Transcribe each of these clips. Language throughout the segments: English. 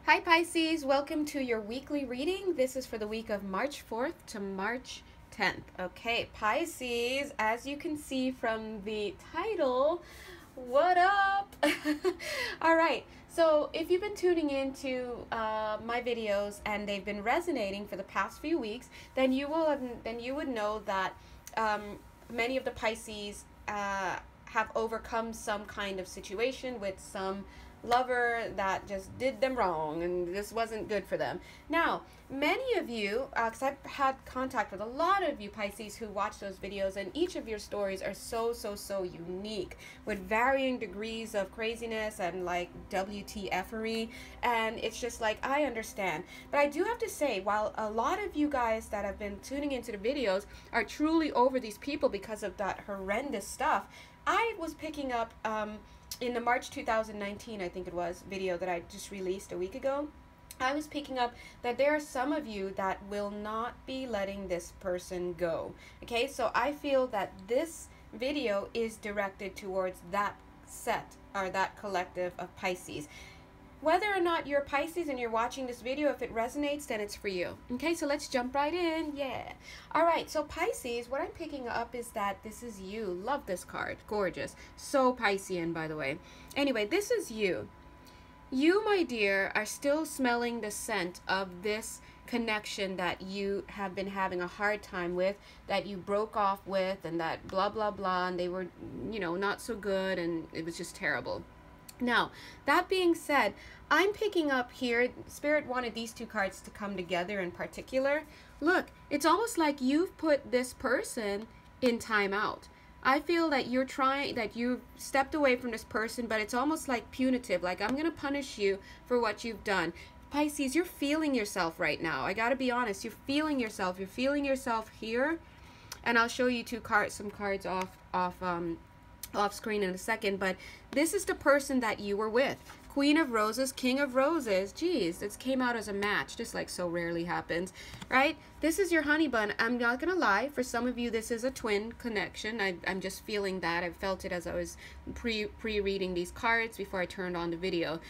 Hi Pisces, welcome to your weekly reading. This is for the week of March 4th to March 10th. Okay, Pisces, as you can see from the title, what up? All right, so if you've been tuning into my videos and they've been resonating for the past few weeks, then you would know that many of the Pisces have overcome some kind of situation with some lover that just did them wrong and this wasn't good for them. Now, many of you, because I've had contact with a lot of you Pisces who watch those videos, and each of your stories are so unique with varying degrees of craziness and like WTFery, and it's just like, I understand. But I do have to say, while a lot of you guys that have been tuning into the videos are truly over these people because of that horrendous stuff, I was picking up in the March 2019, I think it was, video that I just released a week ago, I was picking up that there are some of you that will not be letting this person go. Okay, so I feel that this video is directed towards that set or that collective of Pisces. Whether or not you're Pisces and you're watching this video, if it resonates, then it's for you. Okay, so let's jump right in. Yeah. All right, so Pisces, what I'm picking up is that this is you. Love this card. Gorgeous. So Piscean, by the way. Anyway, this is you. You, my dear, are still smelling the scent of this connection that you have been having a hard time with, that you broke off with, and that blah, blah, blah, and they were, you know, not so good, and it was just terrible. Now, that being said, I'm picking up here, Spirit wanted these two cards to come together in particular. Look, it's almost like you've put this person in timeout. I feel that you've stepped away from this person, but it's almost like punitive, like I'm going to punish you for what you've done. Pisces, you're feeling yourself right now. I got to be honest, you're feeling yourself. You're feeling yourself here, and I'll show you some cards off screen in a second, but this is the person that you were with. Queen of Roses, King of Roses. Geez, this came out as a match, just like so rarely happens, right? This is your honey bun. I'm not gonna lie, for some of you this is a twin connection. I'm just feeling that. I felt it as I was pre-reading these cards before I turned on the video.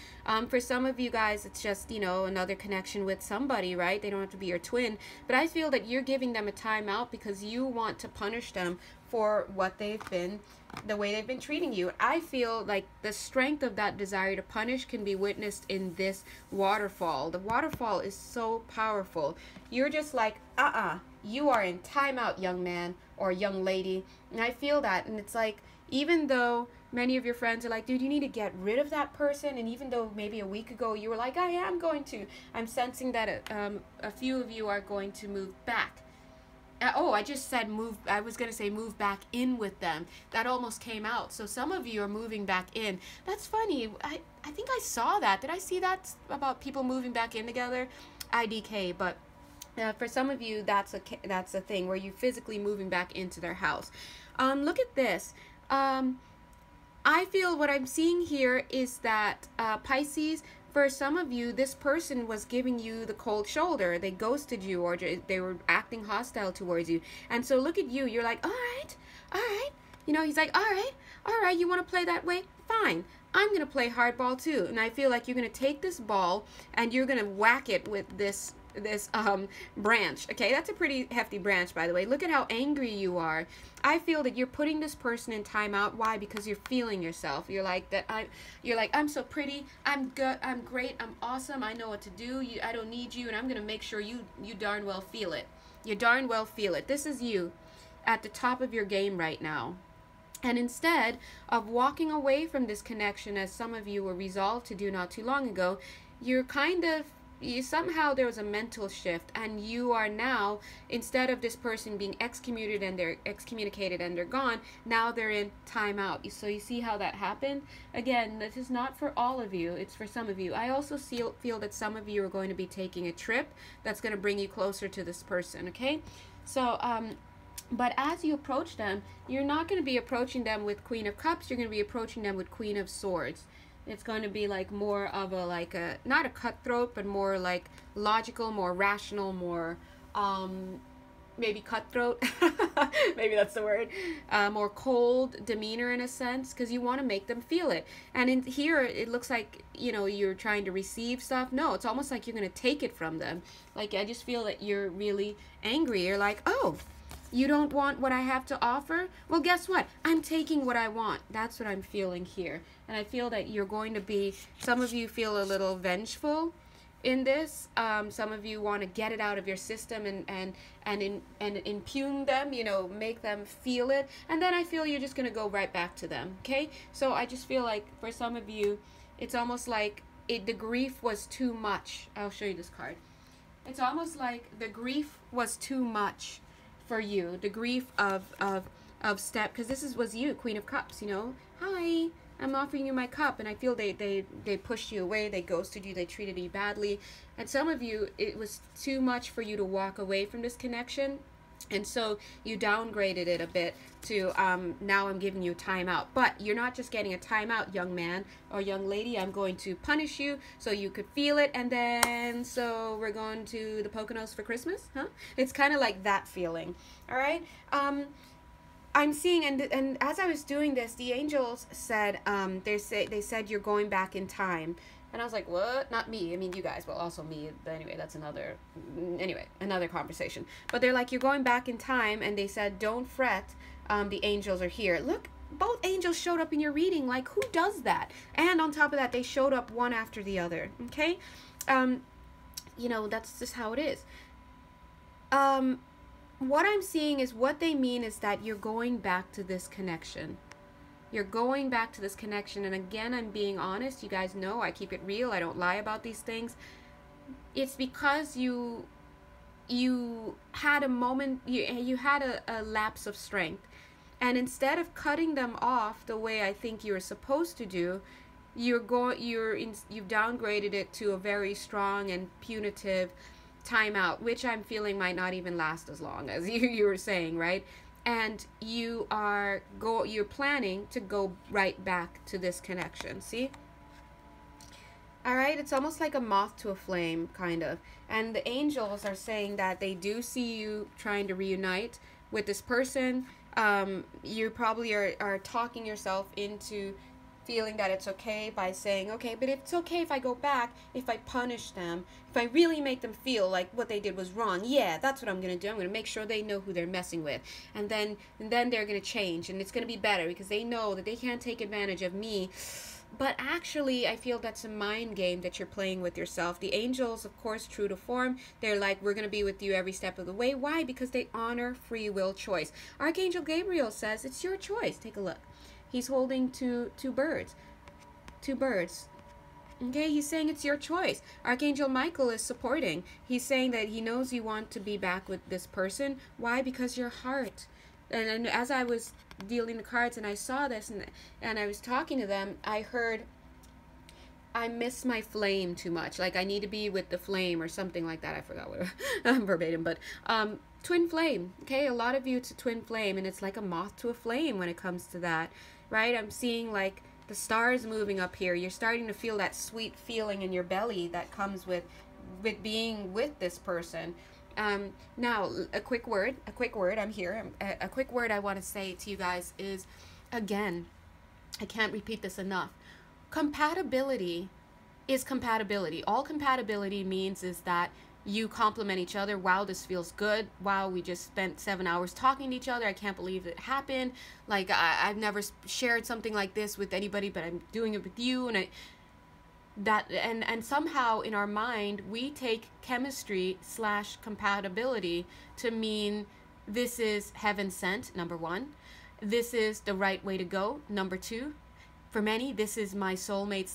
For some of you guys, it's just, you know, another connection with somebody, right? They don't have to be your twin, but I feel that you're giving them a timeout because you want to punish them for what they've been, the way they've been treating you. I feel like the strength of that desire to punish can be witnessed in this waterfall. The waterfall is so powerful. You're just like, you are in timeout, young man or young lady. And I feel that, and it's like, even though many of your friends are like, dude, you need to get rid of that person, and even though maybe a week ago you were like, I am going to, I'm sensing that a few of you are going to move back. I just said move. I was going to say move back in with them. That almost came out. So some of you are moving back in. That's funny. I think I saw that. Did I see that about people moving back in together? IDK. But for some of you, that's a thing where you're physically moving back into their house. Look at this. I feel what I'm seeing here is that Pisces, for some of you, this person was giving you the cold shoulder. They ghosted you, or they were acting hostile towards you. And so look at you. You're like, all right. You know, he's like, all right, you want to play that way? Fine. I'm going to play hardball too. And I feel like you're going to take this ball and you're going to whack it with this branch. Okay, that's a pretty hefty branch, by the way. Look at how angry you are. I feel that you're putting this person in timeout. Why? Because you're feeling yourself. You're like that. You're like, I'm so pretty. I'm good. I'm great. I'm awesome. I know what to do. I don't need you, and I'm gonna make sure you darn well feel it. You darn well feel it. This is you at the top of your game right now. And instead of walking away from this connection, as some of you were resolved to do not too long ago, you're somehow there was a mental shift, and you are now, instead of this person being excommunicated and they're gone, now they're in timeout. So you see how that happened? Again, this is not for all of you, it's for some of you. I also feel that some of you are going to be taking a trip that's going to bring you closer to this person, okay? So but as you approach them, you're not going to be approaching them with Queen of Cups, you're going to be approaching them with Queen of Swords. It's going to be like more of a, not a cutthroat, but more like logical, more rational, more maybe cutthroat, maybe that's the word, more cold demeanor in a sense, because you want to make them feel it. And in here, it looks like, you know, you're trying to receive stuff. No, it's almost like you're going to take it from them. Like, I just feel that you're really angry. You're like, oh, you don't want what I have to offer? Well, guess what? I'm taking what I want. That's what I'm feeling here. And I feel that you're going to be, some of you feel a little vengeful in this. Some of you want to get it out of your system and impugn them, you know, make them feel it. And then I feel you're just going to go right back to them, okay? So I just feel like for some of you, it's almost like the grief was too much. I'll show you this card. It's almost like the grief was too much for you. The grief of step, because this was you, Queen of Cups, you know. Hi, I'm offering you my cup, and I feel they pushed you away, they ghosted you, they treated you badly. And some of you, it was too much for you to walk away from this connection, and so you downgraded it a bit to now I'm giving you a timeout. But you're not just getting a timeout, young man or young lady. I'm going to punish you so you could feel it, and then so we're going to the Poconos for Christmas, huh? It's kind of like that feeling. All right. I'm seeing, and as I was doing this, the angels said, they said you're going back in time. And I was like, what? Not me. I mean, you guys, well, also me. But anyway, that's another conversation. But they're like, you're going back in time. And they said, don't fret. The angels are here. Look, both angels showed up in your reading. Like, who does that? And on top of that, they showed up one after the other. Okay? You know, that's just how it is. What I'm seeing is what they mean is that you're going back to this connection. You're going back to this connection. And again, I'm being honest. You guys know I keep it real. I don't lie about these things. It's because you had a moment, you had a lapse of strength. And instead of cutting them off the way I think you're supposed to do, you've downgraded it to a very strong and punitive timeout, which I'm feeling might not even last as long as you were saying, right? And you're planning to go right back to this connection. See? All right, it's almost like a moth to a flame, kind of. And the angels are saying that they do see you trying to reunite with this person. You probably are talking yourself into feeling that it's okay by saying, okay, but it's okay if I go back, if I punish them, if I really make them feel like what they did was wrong. Yeah, that's what I'm going to do. I'm going to make sure they know who they're messing with. And then they're going to change, and it's going to be better because they know that they can't take advantage of me. But actually, I feel that's a mind game that you're playing with yourself. The angels, of course, true to form, they're like, we're going to be with you every step of the way. Why? Because they honor free will choice. Archangel Gabriel says it's your choice. Take a look. He's holding two birds. Okay, he's saying it's your choice. Archangel Michael is supporting. He's saying that he knows you want to be back with this person. Why? Because your heart. And as I was dealing the cards and I saw this and I was talking to them, I heard, I miss my flame too much. Like I need to be with the flame or something like that. I forgot what verbatim, but twin flame. Okay, a lot of you it's a twin flame, and it's like a moth to a flame when it comes to that, right? I'm seeing like the stars moving up here. You're starting to feel that sweet feeling in your belly that comes with being with this person. Now, a quick word, I'm here. A quick word I want to say to you guys is, again, I can't repeat this enough. Compatibility is compatibility. All compatibility means is that you complement each other. Wow, this feels good. Wow, we just spent 7 hours talking to each other. I can't believe it happened. Like, I've never shared something like this with anybody, but I'm doing it with you. And somehow in our mind, we take chemistry / compatibility to mean this is heaven sent, number one. This is the right way to go, number two. For many, this is my soulmate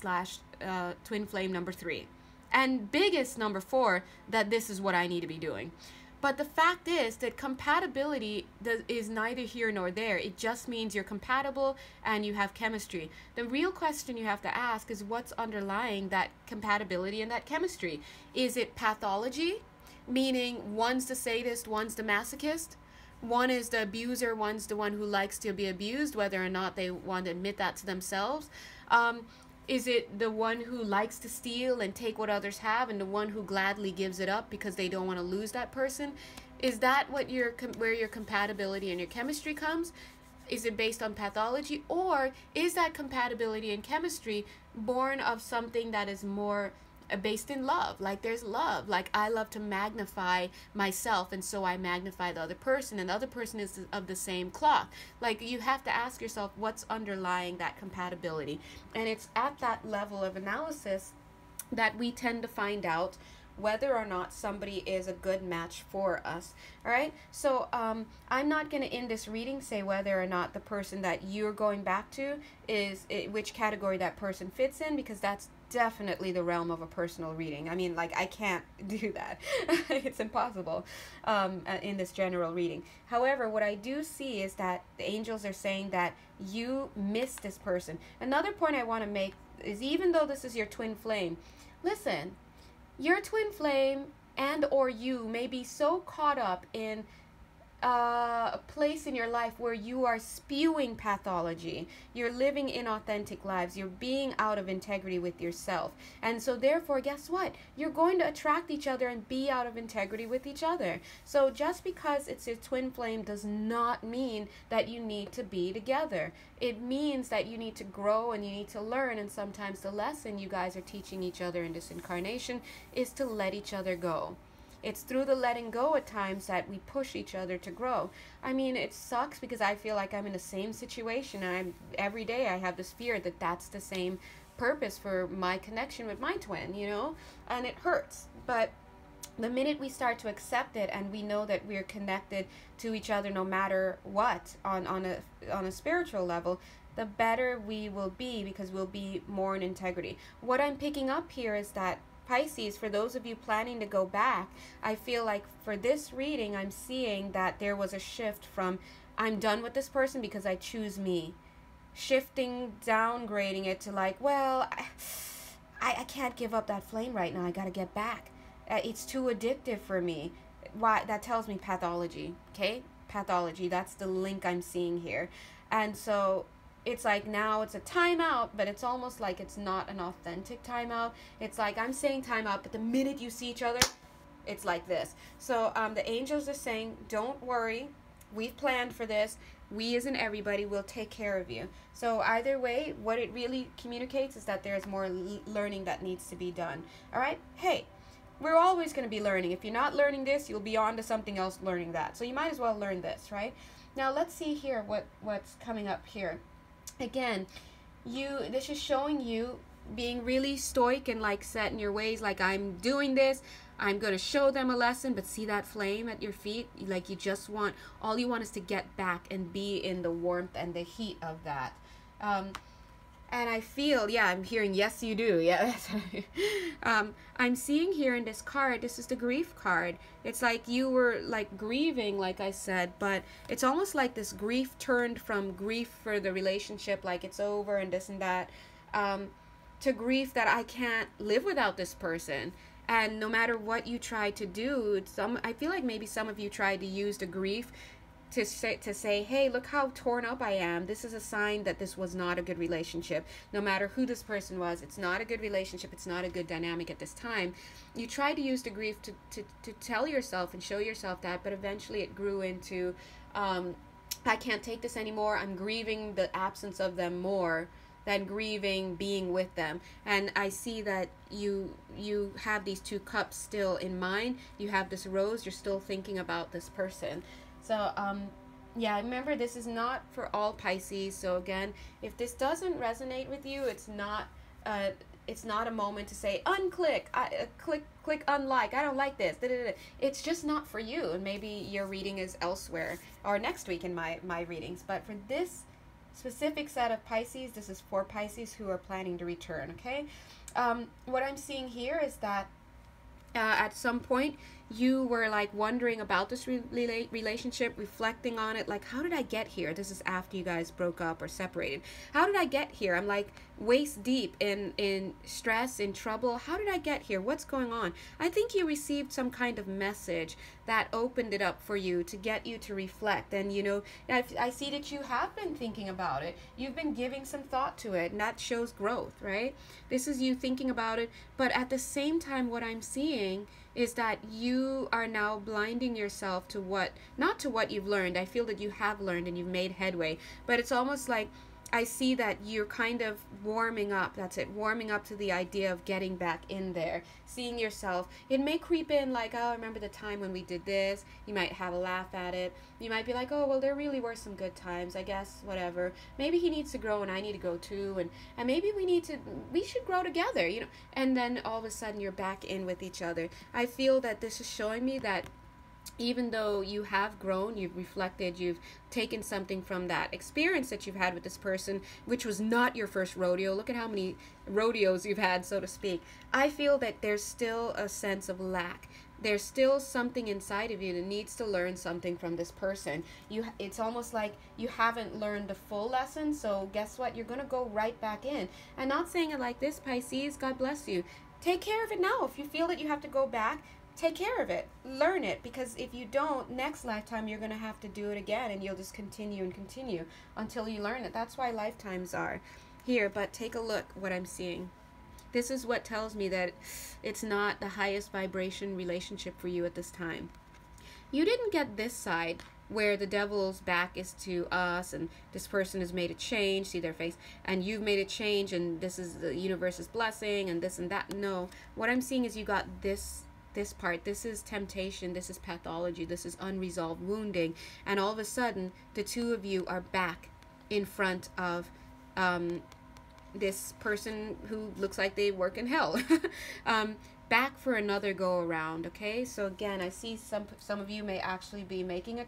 / twin flame, number three. And biggest, number four, that this is what I need to be doing. But the fact is that compatibility is neither here nor there. It just means you're compatible and you have chemistry. The real question you have to ask is what's underlying that compatibility and that chemistry. Is it pathology? Meaning one's the sadist, one's the masochist. One is the abuser, one's the one who likes to be abused, whether or not they want to admit that to themselves. Is it the one who likes to steal and take what others have, and the one who gladly gives it up because they don't want to lose that person? Is that what where your compatibility and your chemistry comes? Is it based on pathology, or is that compatibility and chemistry born of something that is more based in love? Like there's love, like I love to magnify myself, and so I magnify the other person, and the other person is of the same cloth. Like you have to ask yourself what's underlying that compatibility, and it's at that level of analysis that we tend to find out whether or not somebody is a good match for us. All right, so I'm not going to in this reading say whether or not the person that you're going back to is which category that person fits in, because that's definitely the realm of a personal reading. I mean, like, I can't do that. It's impossible in this general reading. However, what I do see is that the angels are saying that you miss this person. Another point I want to make is, even though this is your twin flame, listen, your twin flame and or you may be so caught up in a place in your life where you are spewing pathology, you're living inauthentic lives, you're being out of integrity with yourself, and so therefore, guess what, you're going to attract each other and be out of integrity with each other. So just because it's your twin flame does not mean that you need to be together. It means that you need to grow and you need to learn, and sometimes the lesson you guys are teaching each other in this incarnation is to let each other go. It's through the letting go at times that we push each other to grow. I mean, it sucks because I feel like I'm in the same situation, and every day I have this fear that that's the same purpose for my connection with my twin, you know, and it hurts. But the minute we start to accept it and we know that we're connected to each other no matter what on a spiritual level, the better we will be, because we'll be more in integrity. What I'm picking up here is that Pisces, for those of you planning to go back, I feel like for this reading, I'm seeing that there was a shift from I'm done with this person because I choose me. Shifting, downgrading it to like, well, I can't give up that flame right now. I got to get back. It's too addictive for me. Why? That tells me pathology, okay? Pathology, that's the link I'm seeing here. And so it's like now it's a timeout, but it's almost like it's not an authentic timeout. It's like I'm saying timeout, but the minute you see each other, it's like this. So the angels are saying, don't worry, we've planned for this. We as in everybody will take care of you. So either way, what it really communicates is that there's more learning that needs to be done. All right? Hey, we're always going to be learning. If you're not learning this, you'll be on to something else learning that. So you might as well learn this, right? Now let's see here what's coming up here. Again, this is showing you being really stoic and like set in your ways, like I'm doing this, I'm going to show them a lesson. But see that flame at your feet, like you just want, all you want is to get back and be in the warmth and the heat of that. And I feel, yeah, I'm hearing yes you do, yeah. I'm seeing here in this card, this is the grief card. It's like you were like grieving, like I said, but it's almost like this grief turned from grief for the relationship, like it's over and this and that, to grief that I can't live without this person. And no matter what you try to do, I feel like maybe some of you tried to use the grief to say, hey, look how torn up I am. This is a sign that this was not a good relationship. No matter who this person was, it's not a good relationship. It's not a good dynamic at this time. You try to use the grief to tell yourself and show yourself that, but eventually it grew into, I can't take this anymore. I'm grieving the absence of them more than grieving being with them. And I see that you have these two cups still in mind. You have this rose. You're still thinking about this person. So, yeah, remember, this is not for all Pisces. So again, if this doesn't resonate with you, it's not a moment to say unclick, click unlike. I don't like this. It's just not for you, and maybe your reading is elsewhere or next week in my readings. But for this specific set of Pisces, this is for Pisces who are planning to return. Okay, what I'm seeing here is that at some point you were like wondering about this relationship, reflecting on it, like, how did I get here? This is after you guys broke up or separated. How did I get here? I'm like waist deep in stress, in trouble. How did I get here? What's going on? I think you received some kind of message that opened it up for you to get you to reflect. And you know, I see that you have been thinking about it. You've been giving some thought to it, and that shows growth, right? This is you thinking about it, but at the same time, what I'm seeing is that you are now blinding yourself to what, not to what you've learned. I feel that you have learned and you've made headway, but it's almost like I see that you're kind of warming up. That's it, warming up to the idea of getting back in there, seeing yourself. It may creep in like, oh, I remember the time when we did this. You might have a laugh at it. You might be like, oh, well, there really were some good times, I guess, whatever. Maybe he needs to grow and I need to grow too, and maybe we should grow together, you know. And then all of a sudden you're back in with each other. I feel that this is showing me that even though you have grown, you've reflected, you've taken something from that experience that you've had with this person, which was not your first rodeo. Look at how many rodeos you've had, so to speak. I feel that there's still a sense of lack. There's still something inside of you that needs to learn something from this person. It's almost like you haven't learned the full lesson, so guess what? You're going to go right back in. And not saying it like this, Pisces, God bless you. Take care of it now. If you feel that you have to go back, take care of it, learn it, because if you don't, next lifetime you're going to have to do it again, and you'll just continue and continue until you learn it. That's why lifetimes are here. But take a look what I'm seeing. This is what tells me that it's not the highest vibration relationship for you at this time. You didn't get this side where the devil's back is to us and this person has made a change, see their face, and you've made a change and this is the universe's blessing and this and that. No, what I'm seeing is you got this part. This is temptation, this is pathology, this is unresolved wounding, and all of a sudden the two of you are back in front of this person who looks like they work in hell. Back for another go around. Okay, so again, I see some of you may actually be making a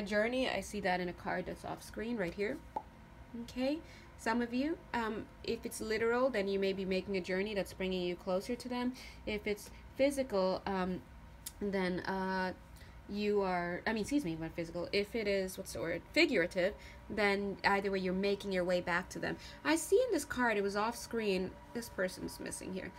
journey. I see that in a card that's off screen right here. Okay, some of you, if it's literal, then you may be making a journey that's bringing you closer to them. If it's physical, then you are, not physical. If it is, figurative, then either way you're making your way back to them. I see in this card, it was off screen, this person's missing here.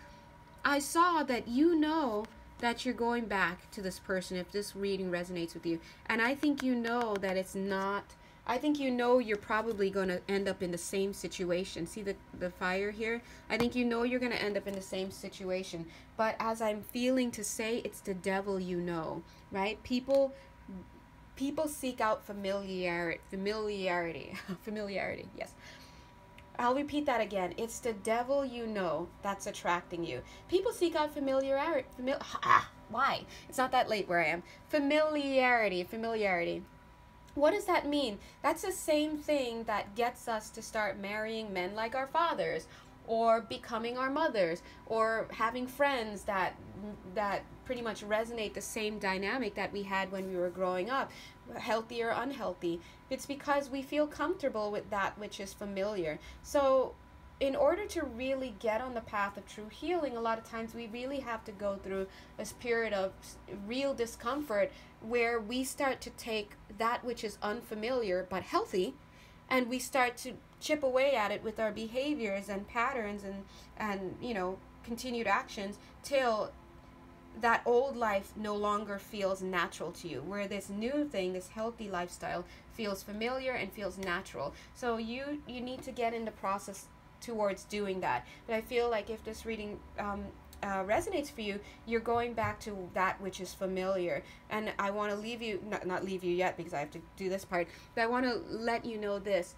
I saw that you know that you're going back to this person if this reading resonates with you. And I think you know that it's not, I think you know you're probably going to end up in the same situation. See the fire here? I think you know you're going to end up in the same situation. But as I'm feeling to say, it's the devil you know, right? People seek out familiarity, yes. I'll repeat that again. It's the devil you know that's attracting you. People seek out familiarity. Why? It's not that late where I am. Familiarity. What does that mean? That's the same thing that gets us to start marrying men like our fathers, or becoming our mothers, or having friends that pretty much resonate the same dynamic that we had when we were growing up, healthy or unhealthy. It's because we feel comfortable with that which is familiar. So in order to really get on the path of true healing, a lot of times we really have to go through a period of real discomfort where we start to take that which is unfamiliar but healthy, and we start to chip away at it with our behaviors and patterns and you know, continued actions till that old life no longer feels natural to you, where this new thing, this healthy lifestyle, feels familiar and feels natural. So you need to get in the process towards doing that. But I feel like if this reading resonates for you, you're going back to that which is familiar. And I want to leave you, not leave you yet because I have to do this part, but I want to let you know this.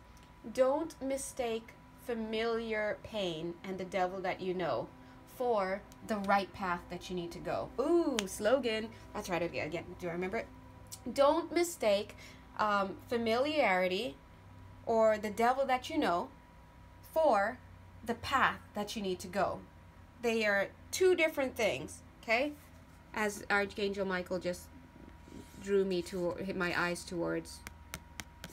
Don't mistake familiar pain and the devil that you know for the right path that you need to go. Ooh, slogan. Let's try it again. Do I remember it? Don't mistake familiarity or the devil that you know for the path that you need to go. They are two different things, okay? As Archangel Michael just drew me to hit my eyes towards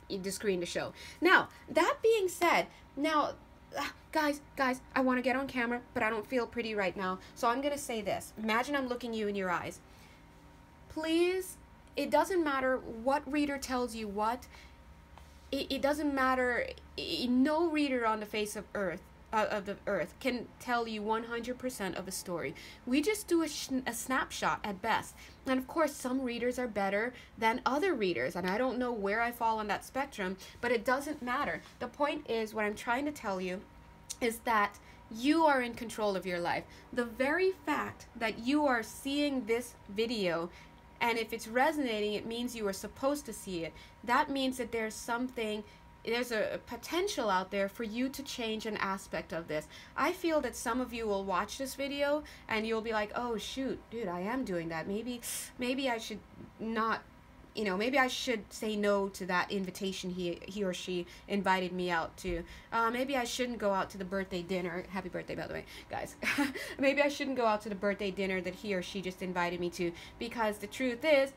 the screen to show. Now, that being said, now, guys, I want to get on camera, but I don't feel pretty right now. So I'm going to say this. Imagine I'm looking you in your eyes. please, it doesn't matter what reader tells you what. It doesn't matter. No reader on the face of the earth can tell you 100% of a story. We just do a snapshot at best. And of course, some readers are better than other readers, and I don't know where I fall on that spectrum, but it doesn't matter. The point is, what I'm trying to tell you is that you are in control of your life. The very fact that you are seeing this video, and if it's resonating, it means you are supposed to see it. That means that there's a potential out there for you to change an aspect of this. I feel that some of you will watch this video and you'll be like, oh shoot, dude, I am doing that. Maybe I should not, maybe I should say no to that invitation he or she invited me out to. Maybe I shouldn't go out to the birthday dinner. Happy birthday, by the way, guys. Maybe I shouldn't go out to the birthday dinner that he or she just invited me to, because the truth is,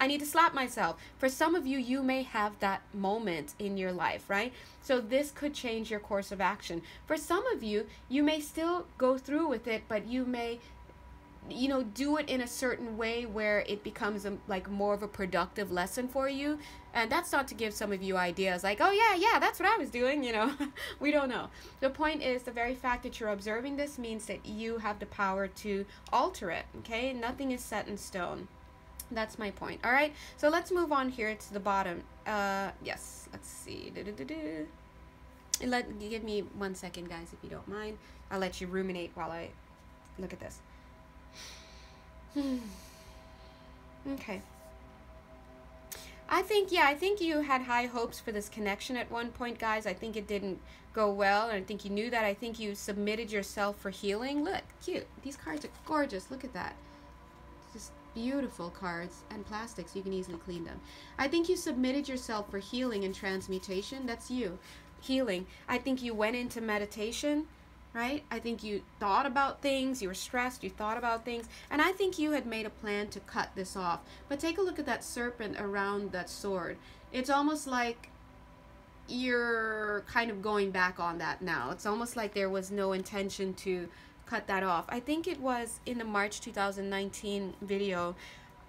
I need to slap myself. For some of you, you may have that moment in your life, right? So this could change your course of action. For some of you, you may still go through with it, but you may do it in a certain way where it becomes like more of a productive lesson for you. And that's not to give some of you ideas like, oh yeah, that's what I was doing, we don't know. The point is, the very fact that you're observing this means that you have the power to alter it, okay? Nothing is set in stone. That's my point. All right, so let's move on here to the bottom. Yes, let's see. Give me 1 second, guys, if you don't mind. I'll let you ruminate while I look at this. Okay. I think you had high hopes for this connection at one point, guys. I think it didn't go well, and I think you knew that. I think you submitted yourself for healing. Look, cute. These cards are gorgeous. Look at that. Just beautiful cards, and plastics. You can easily clean them. I think you submitted yourself for healing and transmutation. That's you. Healing. I think you went into meditation. Right? I think you thought about things, you were stressed, you thought about things, and I think you had made a plan to cut this off. But take a look at that serpent around that sword. It's almost like you're kind of going back on that now. It's almost like there was no intention to cut that off. I think it was in the March 2019 video,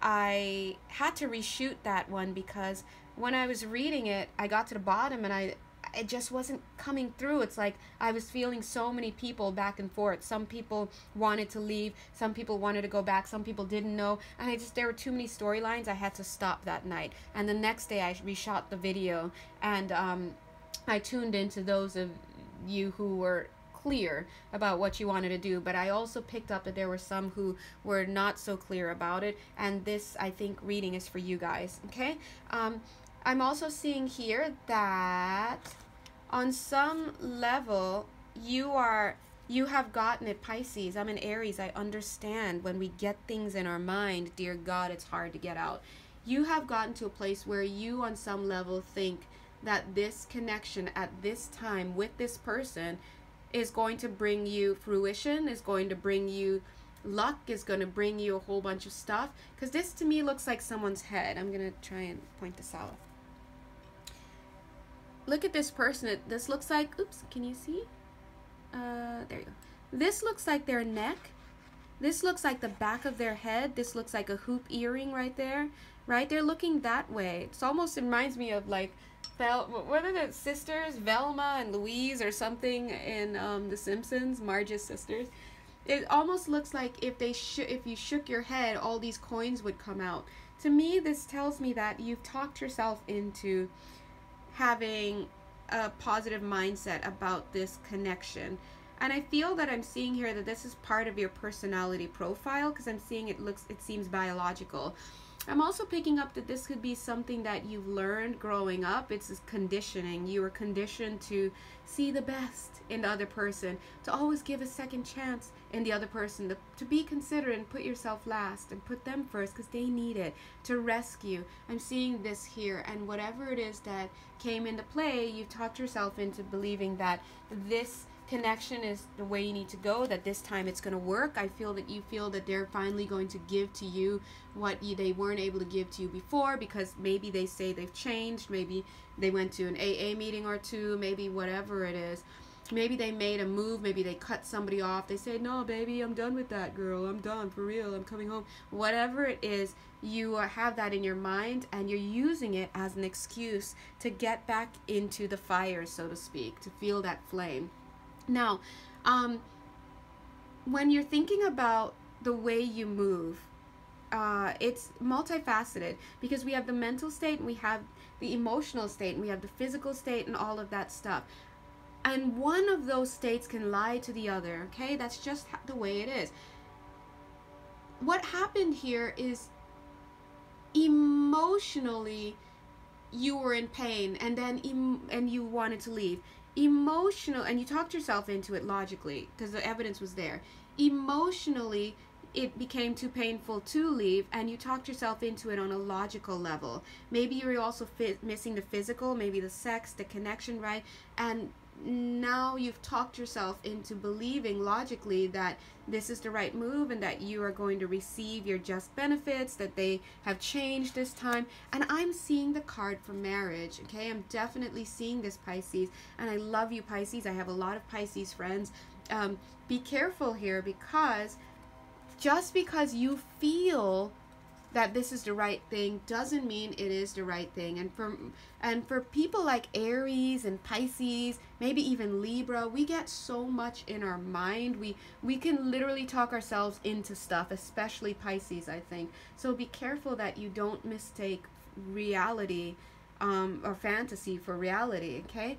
I had to reshoot that one because when I was reading it, I got to the bottom and it just wasn't coming through. It's like I was feeling so many people back and forth. Some people wanted to leave, some people wanted to go back, some people didn't know, and there were too many storylines. I had to stop that night, and the next day I reshot the video, and I tuned into those of you who were clear about what you wanted to do, but I also picked up that there were some who were not so clear about it, and this, I think, reading is for you guys, okay? I'm also seeing here that on some level you have gotten it, Pisces. I'm in Aries. I understand when we get things in our mind, dear God, it's hard to get out. You have gotten to a place where you on some level think that this connection at this time with this person is going to bring you fruition, is going to bring you luck, is going to bring you a whole bunch of stuff. Because this to me looks like someone's head. I'm going to try and point this out. Look at this person. This looks like, oops, can you see? There you go. This looks like their neck. This looks like the back of their head. This looks like a hoop earring right there. Right? They're looking that way. It reminds me of like, what are the sisters? Velma and Louise or something in The Simpsons, Marge's sisters. It almost looks like if you shook your head, all these coins would come out. To me, this tells me that you've talked yourself into having a positive mindset about this connection. And I feel that I'm seeing here that this is part of your personality profile, because I'm seeing it seems biological. I'm also picking up that this could be something that you've learned growing up. It's this conditioning. You were conditioned to see the best in the other person, to always give a second chance in the other person, to be considerate and put yourself last and put them first because they need it, to rescue. I'm seeing this here, and whatever it is that came into play, you've talked yourself into believing that this connection is the way you need to go, that this time it's going to work. I feel that you feel that they're finally going to give to you what they weren't able to give to you before, because maybe they say they've changed, maybe they went to an AA meeting or two, maybe whatever it is. Maybe they made a move, maybe they cut somebody off. They say, no, baby, I'm done with that girl. I'm done, for real. I'm coming home. Whatever it is, you have that in your mind, and you're using it as an excuse to get back into the fire, so to speak, to feel that flame. Now, when you're thinking about the way you move, it's multifaceted, because we have the mental state, and we have the emotional state, and we have the physical state, and all of that stuff. And one of those states can lie to the other, okay? That's just the way it is. What happened here is emotionally you were in pain, and then and you wanted to leave. Emotional, and you talked yourself into it logically because the evidence was there. Emotionally, it became too painful to leave, and you talked yourself into it on a logical level. Maybe you were also missing the physical, maybe the sex, the connection, right? And now you've talked yourself into believing logically that this is the right move, and that you are going to receive your just benefits, that they have changed this time. And I'm seeing the card for marriage, okay? I'm definitely seeing this, Pisces, and I love you, Pisces. I have a lot of Pisces friends. Be careful here, because just because you feel that this is the right thing doesn't mean it is the right thing. And for people like Aries and Pisces, maybe even Libra, we get so much in our mind. We can literally talk ourselves into stuff, especially Pisces, I think. So be careful that you don't mistake reality or fantasy for reality, okay?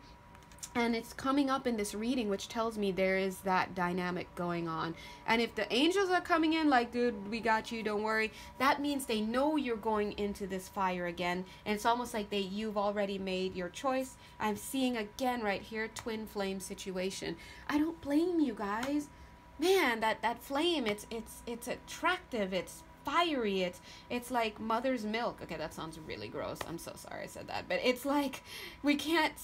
And it's coming up in this reading, which tells me there is that dynamic going on. And if the angels are coming in like, dude, we got you, don't worry, that means they know you're going into this fire again. And it's almost like you've already made your choice. I'm seeing again right here, twin flame situation. I don't blame you guys. Man, that flame, it's attractive, it's fiery, it's like mother's milk. Okay, that sounds really gross. I'm so sorry I said that, but it's like we can't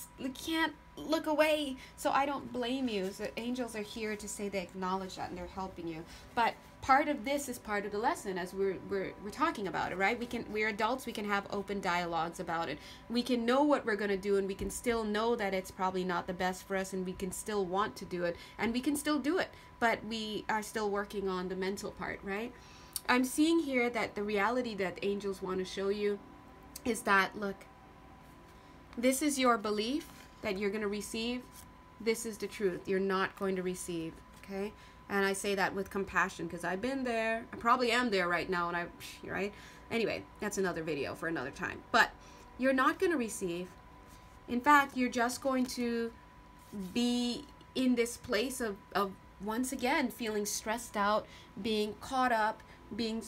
look away. So I don't blame you. So angels are here to say they acknowledge that, and they're helping you. But part of this is part of the lesson, as we're talking about it, right? We're adults, we can have open dialogues about it. We can know what we're going to do, and we can still know that it's probably not the best for us, and we can still want to do it, and we can still do it, but we are still working on the mental part, right? I'm seeing here that the reality that angels want to show you is that, look, this is your belief that you're going to receive. This is the truth. You're not going to receive, okay? And I say that with compassion, because I've been there. I probably am there right now, and right? Anyway, that's another video for another time. But you're not going to receive. In fact, you're just going to be in this place of once again, feeling stressed out, being caught up, being,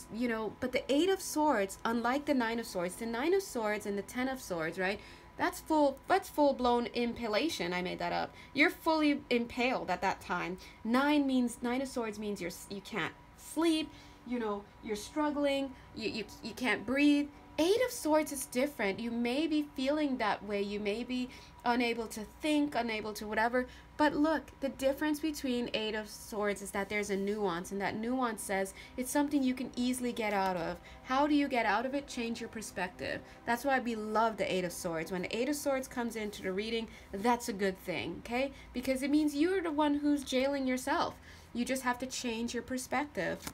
but the Eight of Swords, unlike the Nine of Swords, the Nine of Swords and the Ten of Swords, right? That's full-blown impalation. I made that up. You're fully impaled at that time. Nine of Swords means you can't sleep, you're struggling, you can't breathe. Eight of Swords is different. You may be feeling that way. You may be unable to think, unable to whatever. But look, the difference between Eight of Swords is that there's a nuance, and that nuance says it's something you can easily get out of. How do you get out of it? Change your perspective. That's why we love the Eight of Swords. When the Eight of Swords comes into the reading, that's a good thing, okay? Because it means you're the one who's jailing yourself. You just have to change your perspective.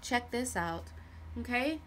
Check this out, okay?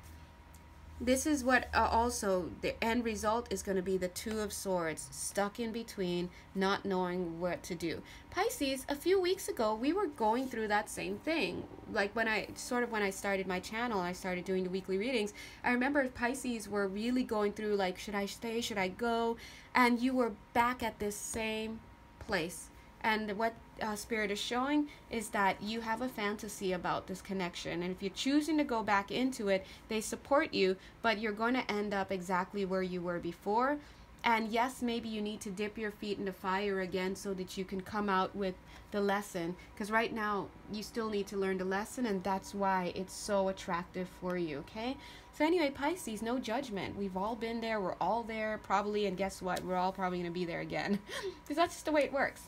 This is what also the end result is going to be the Two of Swords, stuck in between, not knowing what to do. Pisces, a few weeks ago, we were going through that same thing. Like when I started my channel, I started doing the weekly readings. I remember Pisces were really going through, like, should I stay? Should I go? And you were back at this same place. And what Spirit is showing is that you have a fantasy about this connection. And if you're choosing to go back into it, they support you, but you're going to end up exactly where you were before. And yes, maybe you need to dip your feet in the fire again so that you can come out with the lesson. Because right now, you still need to learn the lesson, and that's why it's so attractive for you, okay? So anyway, Pisces, no judgment. We've all been there. We're all there, probably. And guess what? We're all probably going to be there again. Because that's just the way it works.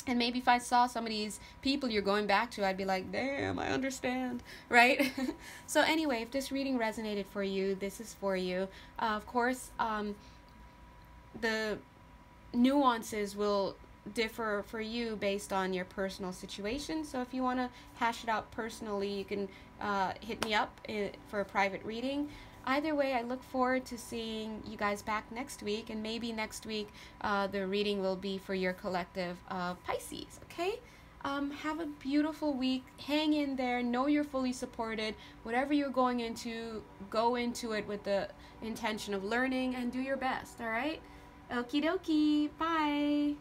And maybe if I saw some of these people you're going back to, I'd be like, damn, I understand, right? So anyway, if this reading resonated for you, this is for you. Of course, the nuances will differ for you based on your personal situation. So if you want to hash it out personally, you can hit me up for a private reading. Either way, I look forward to seeing you guys back next week, and maybe next week the reading will be for your collective Pisces, okay? Have a beautiful week. Hang in there. Know you're fully supported. Whatever you're going into, go into it with the intention of learning and do your best, all right? Okie dokie. Bye.